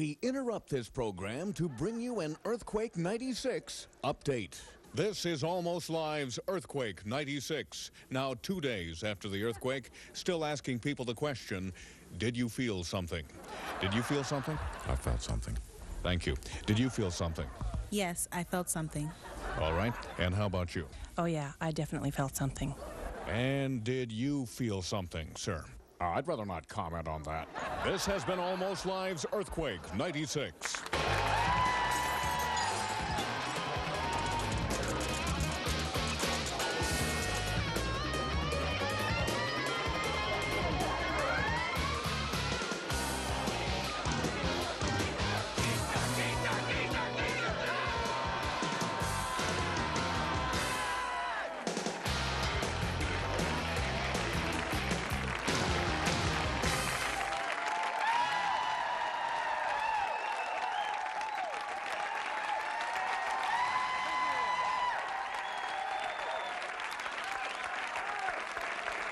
we interrupt this program to bring you an Earthquake 96 update. This is Almost Live's Earthquake 96. Now, 2 days after the earthquake, still asking people the question, did you feel something? Did you feel something? I felt something. Thank you. Did you feel something? Yes, I felt something. All right. And how about you? Oh, yeah, I definitely felt something. And did you feel something, sir? I'd rather not comment on that. This has been Almost Live's Earthquake 96.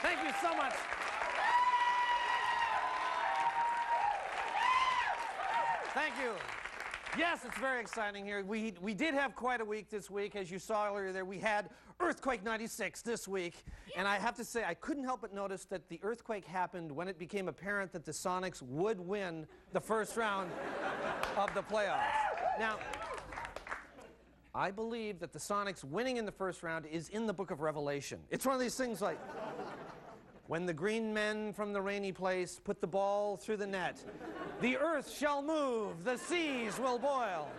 Thank you so much. Thank you. Yes, it's very exciting here. We did have quite a week this week. As you saw earlier there, we had Earthquake 96 this week. And I have to say, I couldn't help but notice that the earthquake happened when it became apparent that the Sonics would win the first round of the playoffs. Now, I believe that the Sonics winning in the first round is in the book of Revelation. It's one of these things like, when the green men from the rainy place put the ball through the net, the earth shall move, the seas will boil.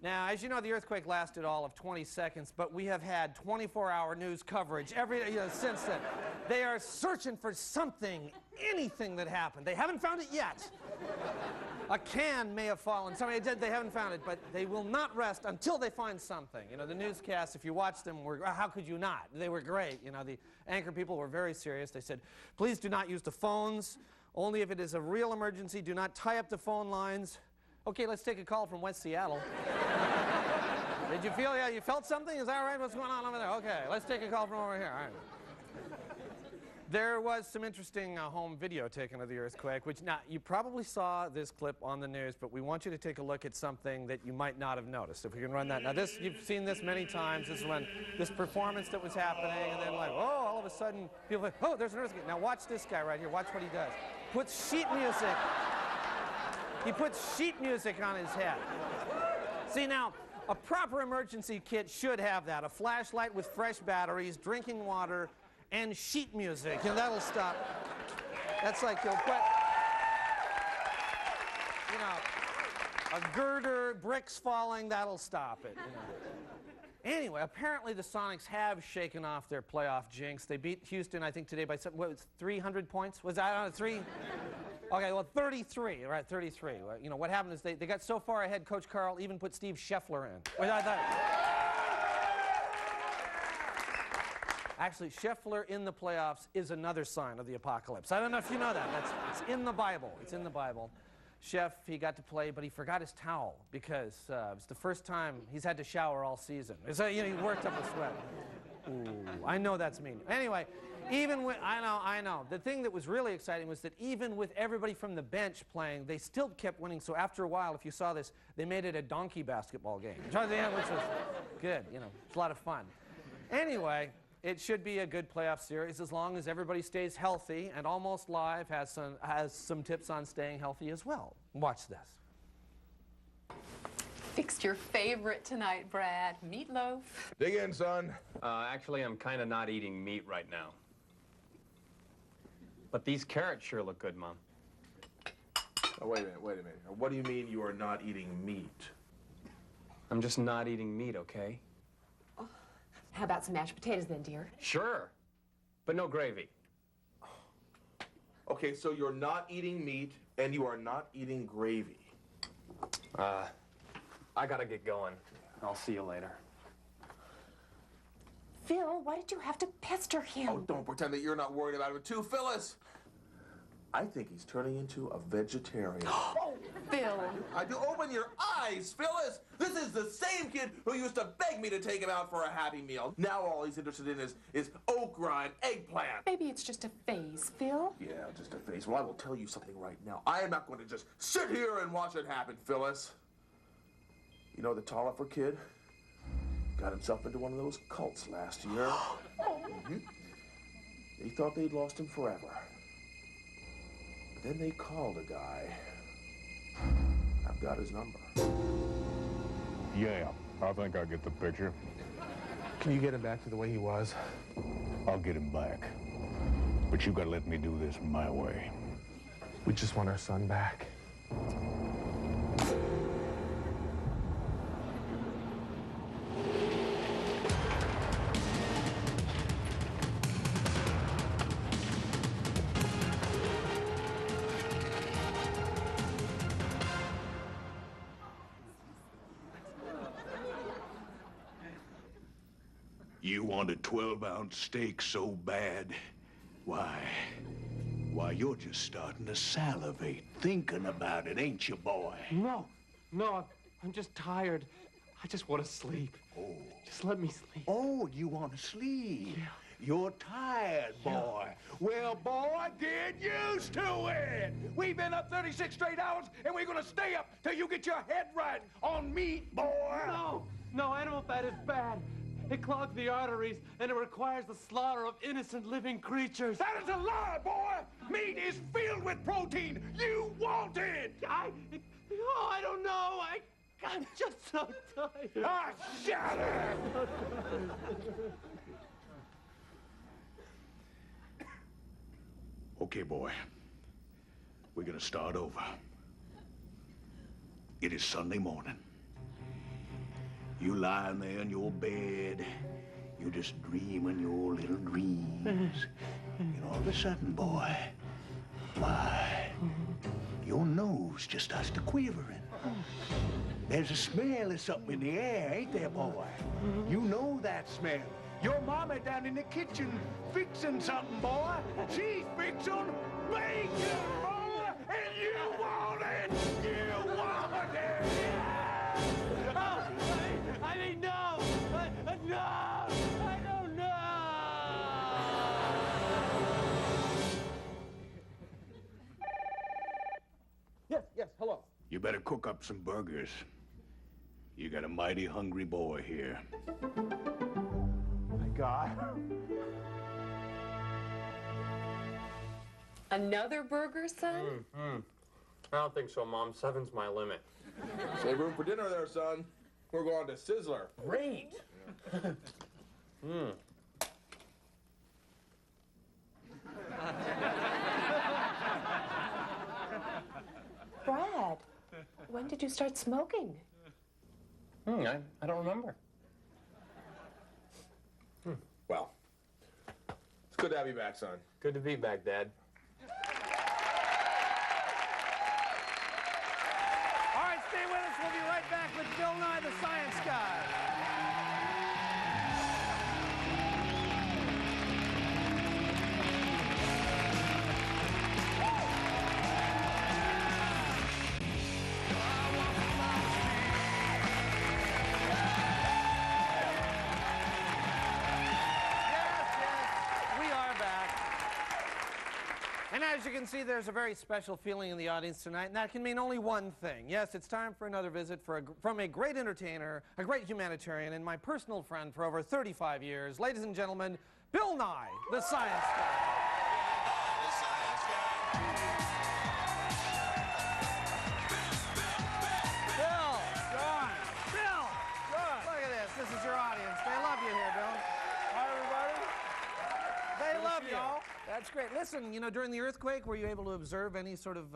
Now, as you know, the earthquake lasted all of 20 seconds, but we have had 24-hour news coverage since then. They are searching for something, anything that happened. They haven't found it yet. A can may have fallen. Somebody did. They haven't found it, but they will not rest until they find something. You know, the newscasts, if you watch them, were, how could you not? They were great. You know, the anchor people were very serious. They said, please do not use the phones. Only if it is a real emergency. Do not tie up the phone lines. Okay, let's take a call from West Seattle. Did you feel, you felt something? Is that right? What's going on over there? Okay, let's take a call from over here. All right. There was some interesting home video taken of the earthquake, which now you probably saw this clip on the news, but we want you to take a look at something that you might not have noticed. If we can run that. Now this, you've seen this many times. This is when this performance that was happening, and then like, oh, all of a sudden, people like, oh, there's an earthquake. Now watch this guy right here. Watch what he does. Puts sheet music. He puts sheet music on his head. See now, a proper emergency kit should have that. A flashlight with fresh batteries, drinking water, and sheet music, and that'll stop. That's like you'll put, you know, a girder, bricks falling, that'll stop it. You know. Anyway, apparently the Sonics have shaken off their playoff jinx. They beat Houston, I think, today by some, what was 300 points? Was that 3? Okay, well, 33, right, 33. You know, what happened is they got so far ahead, Coach Carl even put Steve Scheffler in. Which I thought, actually, Scheffler in the playoffs is another sign of the apocalypse. I don't know if you know that. It's in the Bible. It's in the Bible. Sheff, he got to play, but he forgot his towel because it was the first time he's had to shower all season. So, you know, he worked up a sweat. Ooh, I know that's mean. Anyway, even with, I know. The thing that was really exciting was that even with everybody from the bench playing, they still kept winning. So after a while, if you saw this, they made it a donkey basketball game, which was good. You know, it's a lot of fun. Anyway, it should be a good playoff series as long as everybody stays healthy, and Almost Live has some tips on staying healthy as well. Watch this. Fixed your favorite tonight, Brad. Meatloaf. Dig in, son. Actually, I'm kind of not eating meat right now. But these carrots sure look good, Mom. Oh, wait a minute. What do you mean you are not eating meat? I'm just not eating meat, okay? How about some mashed potatoes then, dear? Sure, but no gravy. Okay, so you're not eating meat and you are not eating gravy. I gotta get going. I'll see you later. Phil, why did you have to pester him? Oh, don't pretend that you're not worried about it too. Phyllis! I think he's turning into a vegetarian. Oh, Phil. I do. Open your eyes, Phyllis. This is the same kid who used to beg me to take him out for a Happy Meal. Now all he's interested in is okra and eggplant. Maybe it's just a phase, Phil. Yeah, just a face. Well, I will tell you something right now. I am not going to just sit here and watch it happen, Phyllis. You know the Tolliver kid? Got himself into one of those cults last year. They thought they'd lost him forever. But then they called a guy. I've got his number. Yeah, I think I get the picture. Can you get him back to the way he was? I'll get him back. But you gotta let me do this my way. We just want our son back. You want a 12-ounce steak so bad? Why, you're just starting to salivate thinking about it, ain't you, boy? No, I'm just tired. I just want to sleep. Oh. Just let me sleep. Oh, you want to sleep? Yeah. You're tired, boy. Yeah. Well, boy, get used to it. We've been up 36 straight hours, and we're gonna stay up till you get your head right on meat, boy. No, animal fat is bad. It clogs the arteries, and it requires the slaughter of innocent living creatures. That is a lie, boy! Meat is filled with protein. You want it! I don't know. I'm just so tired. Ah, shut up! Okay, boy. We're gonna start over. It is Sunday morning. You lying there in your bed, you're just dreaming your little dreams. And all of a sudden, boy, why, your nose just starts to quivering. There's a smell of something in the air, ain't there, boy? You know that smell. Your mama down in the kitchen fixing something, boy. She's fixing bacon, boy, and you want it. You want it. I mean, no! No! I don't know! Yes, hello. You better cook up some burgers. You got a mighty hungry boy here. My God. Another burger, son? I don't think so, Mom. 7's my limit. Save room for dinner there, son. We're going to Sizzler. Great! Brad, when did you start smoking? I don't remember. Well, it's good to have you back, son. Good to be back, Dad. All right, stay with us. We'll be right back with Bill Nye, the Science Guy. And as you can see, there's a very special feeling in the audience tonight, and that can mean only one thing. Yes, it's time for another visit from a great entertainer, a great humanitarian, and my personal friend for over 35 years. Ladies and gentlemen, Bill Nye, the Science Guy. Bill! John! Bill! John! Look at this. This is your audience. They love you here, Bill. Hi, everybody. They love you. That's great. Listen, you know, during the earthquake, were you able to observe any sort of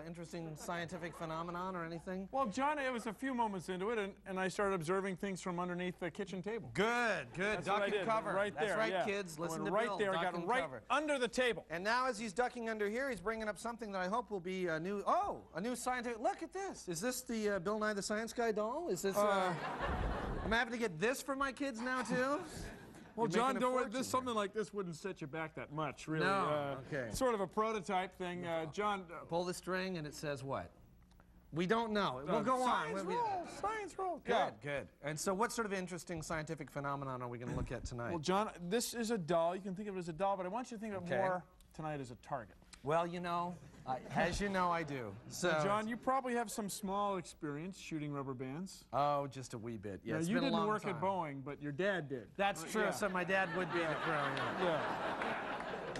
interesting scientific phenomenon or anything? Well, John, it was a few moments into it, and I started observing things from underneath the kitchen table. Good. That's Duck what I and did. cover. Right there. That's right, yeah. kids. Listen to right Bill. there. Duck I got and right cover. under the table. And now, as he's ducking under here, he's bringing up something that I hope will be a new. Oh, a new scientific. Look at this. Is this the Bill Nye the Science Guy doll? Is this? I'm having to get this for my kids now too. Well, You're John, making a don't worry. fortune Something like this wouldn't set you back that much, really. No, okay. Sort of a prototype thing. John. Pull the string and it says what? We don't know. We'll go on. Science roll. Good, good. And so what sort of interesting scientific phenomenon are we going to look at tonight? Well, John, this is a doll. You can think of it as a doll, but I want you to think of it more tonight as a target. Well, you know, as you know, I do. So, John, you probably have some small experience shooting rubber bands. Oh, just a wee bit. Yeah, now, it's you been a didn't long work time. at Boeing, but your dad did. That's true. Yeah. So my dad would be in it growing up. Yeah.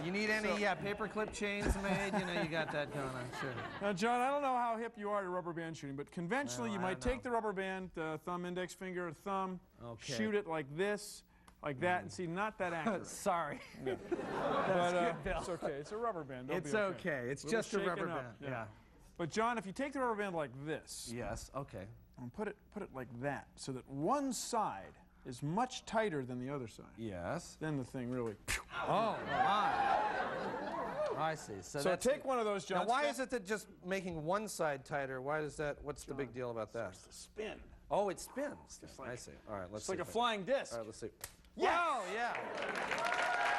You need any paperclip chains made? You know, you got that going on. Sure. Now, John, I don't know how hip you are to rubber band shooting, but conventionally, Well, you I might don't take the rubber band, thumb, index finger, thumb, Okay. shoot it like this, like that, and see, not that accurate. Sorry. Yeah. That's But, good, Bill. it's okay. It's a rubber band. Don't It's be okay. It's Little just a rubber shaken up, band. yeah. Yeah. But John, if you take the rubber band like this, Yes. Okay. and put it like that, so that one side is much tighter than the other side, Yes. then the thing really. Oh my. I see. So that's take one of those, John. Now, why is it that just making one side tighter? Why does that? What's the big deal about that? spin? Oh, it spins. I see. All right. Let's It's see. like a if I- flying disc. All right. Let's see. Yes! Oh, yeah.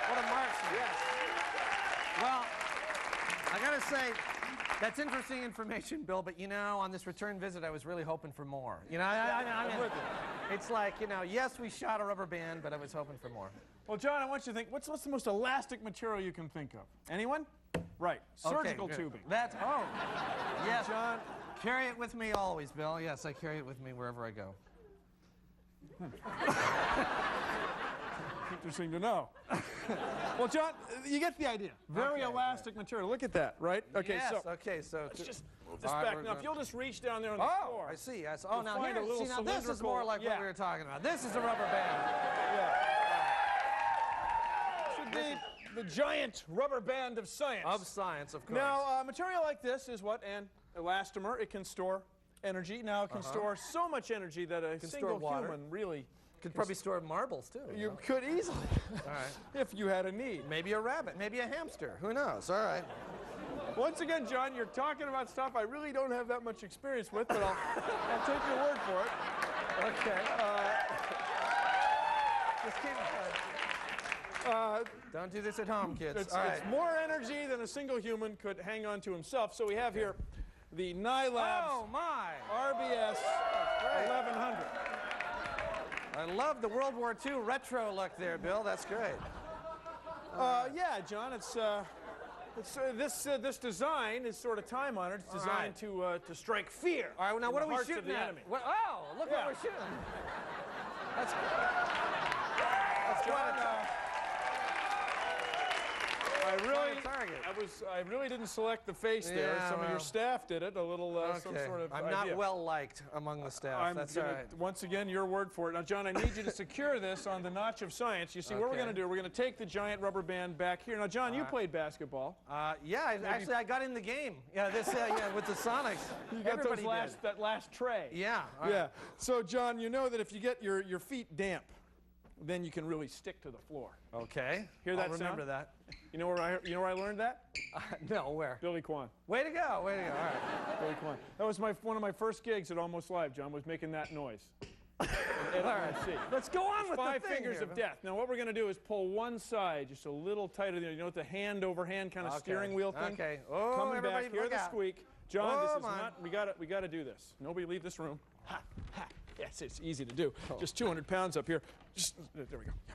What a marksman. Yes. Well, I gotta say, that's interesting information, Bill. But you know, on this return visit, I was really hoping for more. You know, I mean, it's like, you know, yes, we shot a rubber band, but I was hoping for more. Well, John, I want you to think, what's the most elastic material you can think of? Anyone? Right. Surgical Okay, good. tubing. That's yes, John. Carry it with me always, Bill. Yes, I carry it with me wherever I go. Interesting to know. Well, John, you get the idea. Very elastic material. Look at that, right? Okay, Yes. so Okay. So let's just move this All right, back. we're Now, if gonna- you'll just reach down there on the Oh, floor. I see. I see. Oh, You'll now find here. a little See, now this is more cylindrical- like yeah. what we were talking about. This is a rubber band. Yeah. Should be the giant rubber band of science. Of science, of course. Now, material like this is what? An elastomer. It can store energy. Now, it can store so much energy that a single store water. human really Could probably store marbles too. you could easily, All right. if you had a need. Maybe a rabbit. Maybe a hamster. Who knows? All right. Once again, John, you're talking about stuff I really don't have that much experience with, but I'll take your word for it. Okay. Just keep Don't do this at home, kids. It's, All right. it's more energy than a single human could hang on to himself. So we have here the Nylabs Oh my! RBS 1100. I love the World War II retro look there, Bill. That's great. Yeah, John, this design is sort of time honored. It's designed to strike fear. All right. Now, in what the are we hearts of shooting the at? enemy. What, oh, look Yeah. what we're shooting. That's John, I really didn't select the face there. Yeah, Some of your well. staff did it. A little some sort of I'm idea. not well liked among the staff. I'm That's gonna, all right. once again, your word for it. Now, John, I need you to secure this on the notch of science. You see, what we're going to do, we're going to take the giant rubber band back here. Now, John, you played basketball. Yeah, actually, I got in the game. Yeah, this with the Sonics. You got Everybody that last tray. Yeah. all right. Yeah. So, John, you know that if you get your feet damp, then you can really stick to the floor. Okay. Hear that I'll remember sound? that. You know where I learned that? No, where? Billy Kwan. Way to go. Way to go. All right. Billy Kwan. That was one of my first gigs at Almost Live, John, was making that noise. All right. Let's go on with Five the thing fingers here. of death. Now, what we're going to do is pull one side just a little tighter. You know, with the hand over hand kind of steering wheel thing. Okay. Oh, Coming everybody, back. Hear look the out. squeak. John, Oh, this is my. not. We got to do this. Nobody leave this room. Ha, ha. Yes, it's easy to do. Just 200 pounds up here. Just there we go. Yeah.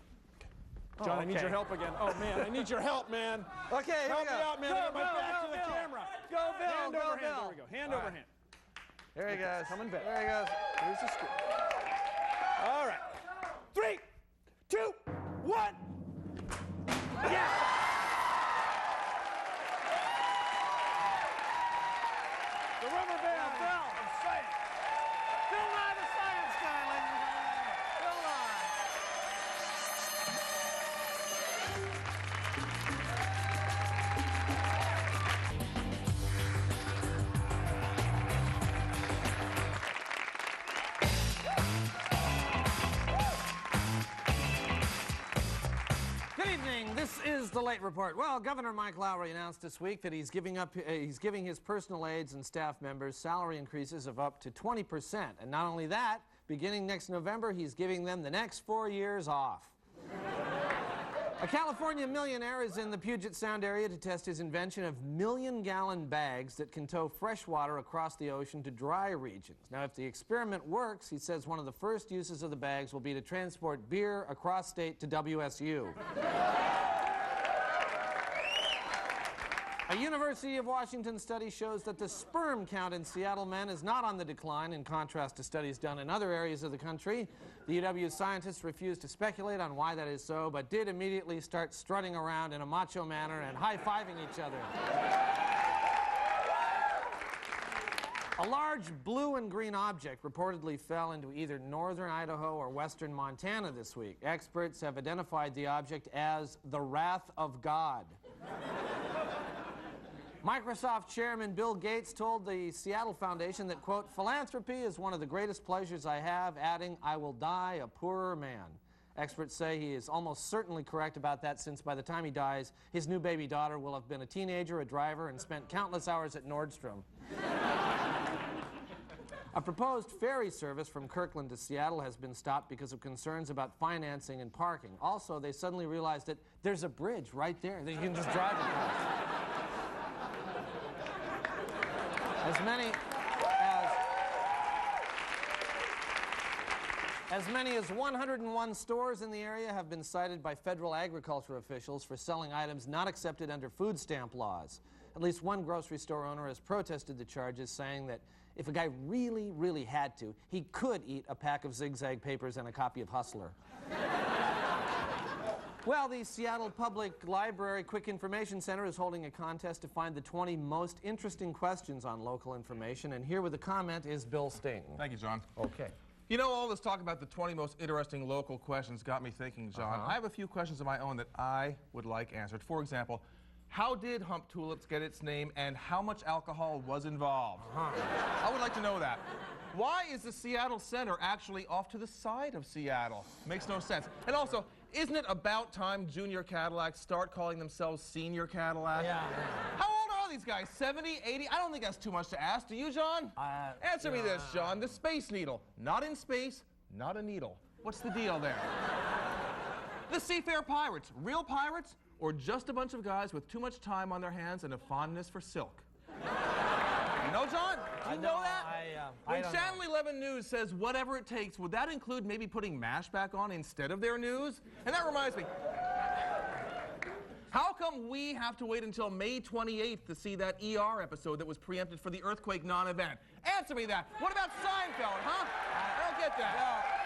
Okay. John, I need your help again. Oh man, I need your help, man. Okay, here Help we go. me out, man. Go, I got my Bill, back go, to the Bill. camera. Go, Bill. Hand go, over Bill. hand. There we go. Hand All over right. hand. There he goes. Coming back. There he goes. Here's the scoop. All right. 3, 2, 1. Yeah. The rubber band fell. Bill Nye, the science guy, ladies and gentlemen. Bill Nye. Good evening. This is the Late Report. Well, Governor Mike Lowry announced this week that he's giving his personal aides and staff members salary increases of up to 20%. And not only that, beginning next November, he's giving them the next 4 years off. A California millionaire is in the Puget Sound area to test his invention of million-gallon bags that can tow fresh water across the ocean to dry regions. Now, if the experiment works, he says one of the first uses of the bags will be to transport beer across state to WSU. A University of Washington study shows that the sperm count in Seattle men is not on the decline, in contrast to studies done in other areas of the country. The UW scientists refused to speculate on why that is so, but did immediately start strutting around in a macho manner and high-fiving each other. A large blue and green object reportedly fell into either northern Idaho or western Montana this week. Experts have identified the object as the Wrath of God. Microsoft chairman Bill Gates told the Seattle Foundation that, quote, philanthropy is one of the greatest pleasures I have, adding, I will die a poorer man. Experts say he is almost certainly correct about that, since by the time he dies, his new baby daughter will have been a teenager, a driver, and spent countless hours at Nordstrom. A proposed ferry service from Kirkland to Seattle has been stopped because of concerns about financing and parking. Also, they suddenly realized that there's a bridge right there that you can just drive across. As many as 101 stores in the area have been cited by federal agriculture officials for selling items not accepted under food stamp laws. At least one grocery store owner has protested the charges, saying that if a guy really, really had to, he could eat a pack of zigzag papers and a copy of Hustler. Well, the Seattle Public Library Quick Information Center is holding a contest to find the 20 most interesting questions on local information, and here with a comment is Bill Sting. Thank you, John. Okay. You know, all this talk about the 20 most interesting local questions got me thinking, John. I have a few questions of my own that I would like answered. For example, how did Hump Tulips get its name, and how much alcohol was involved? I would like to know that. Why is the Seattle Center actually off to the side of Seattle? Makes no sense. And also, isn't it about time Junior Cadillacs start calling themselves Senior Cadillac? Yeah. How old are these guys? 70, 80? I don't think that's too much to ask. Do you, John? Answer me this, John. The Space Needle. Not in space, not a needle. What's the deal there? The Seafair Pirates. Real pirates, or just a bunch of guys with too much time on their hands and a fondness for silk? You know, John? Do you know that? When Channel 11 News says whatever it takes, would that include maybe putting MASH back on instead of their news? And that reminds me, how come we have to wait until May 28th to see that ER episode that was preempted for the earthquake non-event? Answer me that. What about Seinfeld, huh? I don't get that.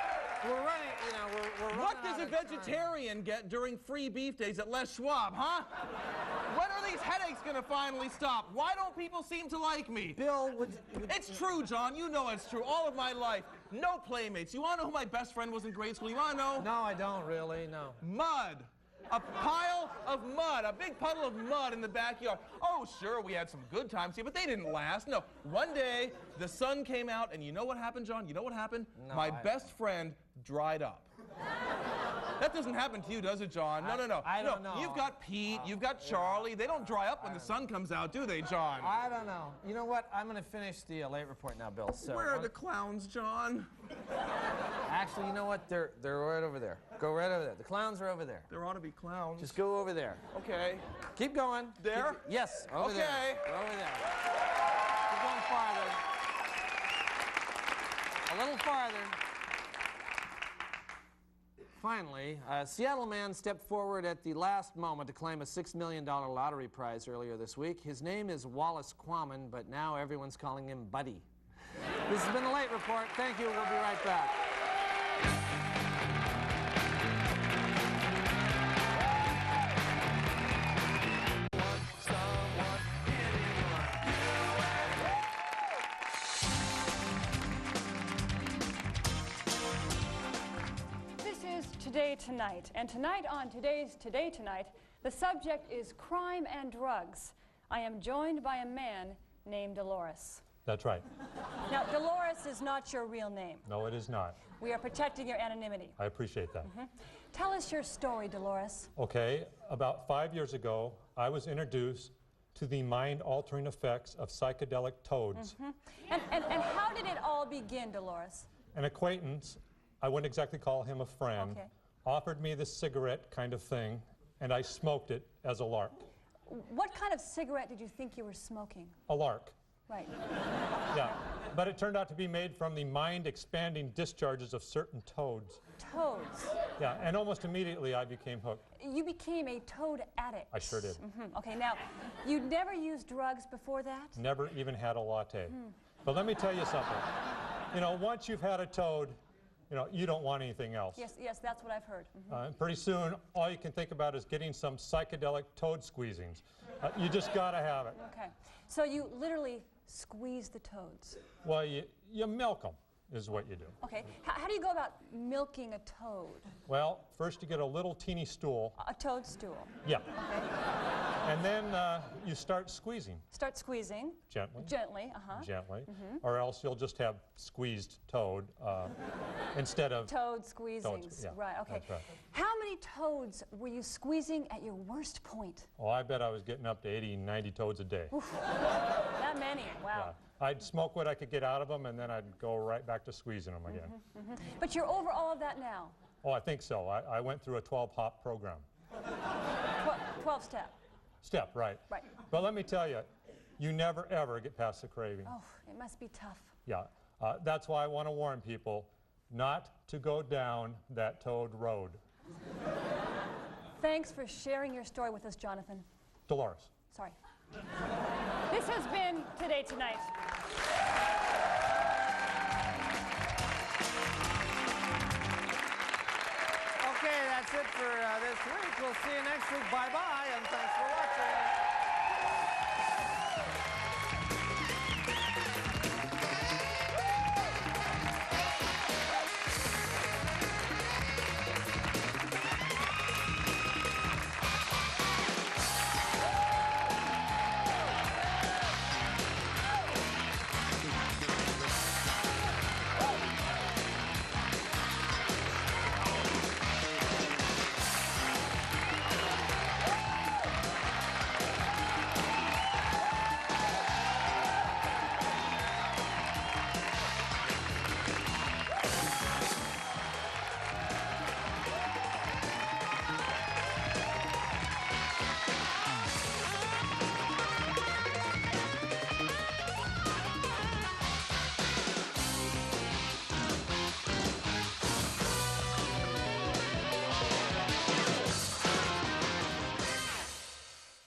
We're running, you know, we're running. What does a vegetarian get during free beef days at Les Schwab, huh? When are these headaches gonna finally stop? Why don't people seem to like me? Bill, It's true, John. You know it's true. All of my life, no playmates. You wanna know who my best friend was in grade school? You wanna know? No, I don't really, no. Mud. A pile of mud, a big puddle of mud in the backyard. Oh, sure, we had some good times here, but they didn't last. No, one day, the sun came out, and you know what happened, John? You know what happened? No, my best friend dried up. That doesn't happen to you, does it, John? No. I don't know. You've got Pete, you've got Charlie. They don't dry up when the sun comes out, do they, John? I don't know. You know what? I'm going to finish the late report now, Bill. So where are the clowns, John? Actually, you know what? They're right over there. Go right over there. The clowns are over there. There ought to be clowns. Just go over there. Okay. Keep going. There? Yes, over there. Okay. Over there. Keep going farther. A little farther. Finally, a Seattle man stepped forward at the last moment to claim a $6 million lottery prize earlier this week. His name is Wallace Quammen, but now everyone's calling him Buddy. This has been the Late Report. Thank you. We'll be right back. Today Tonight, and tonight on today's Today Tonight, the subject is crime and drugs. I am joined by a man named Dolores. That's right. Now, Dolores is not your real name. No, it is not. We are protecting your anonymity. I appreciate that. Tell us your story, Dolores. Okay, about 5 years ago, I was introduced to the mind-altering effects of psychedelic toads. And how did it all begin, Dolores? An acquaintance, I wouldn't exactly call him a friend, offered me the cigarette kind of thing, and I smoked it as a lark. What kind of cigarette did you think you were smoking? A lark. Right. Yeah, but it turned out to be made from the mind-expanding discharges of certain toads. Toads. Yeah, and almost immediately I became hooked. You became a toad addict. I sure did. Okay, now, you'd never used drugs before that? Never even had a latte. But let me tell you something. You know, once you've had a toad, you know, you don't want anything else. Yes, that's what I've heard. Pretty soon, all you can think about is getting some psychedelic toad squeezings. You just gotta have it. Okay, so you literally squeeze the toads. Well, you milk them, is what you do. Okay, how do you go about milking a toad? Well, first you get a little teeny stool. A toadstool. Yeah. Okay. And then you start squeezing. Start squeezing. Gently. Gently, Gently. Or else you'll just have squeezed toad instead of... Toad squeezings. Yeah, right, okay. that's right. How many toads were you squeezing at your worst point? Oh, I bet I was getting up to 80, 90 toads a day. Oof. That many, wow. Yeah. I'd smoke what I could get out of them, and then I'd go right back to squeezing them again. But you're over all of that now? Oh, I think so. I went through a 12-hop program. 12-step. Step, right. Right. But let me tell you, you never, ever get past the craving. Oh, it must be tough. Yeah. That's why I want to warn people not to go down that toad road. Thanks for sharing your story with us, Jonathan. Dolores. Sorry. This has been Today Tonight. Okay, that's it for this week. We'll see you next week. Bye-bye, and thanks for watching.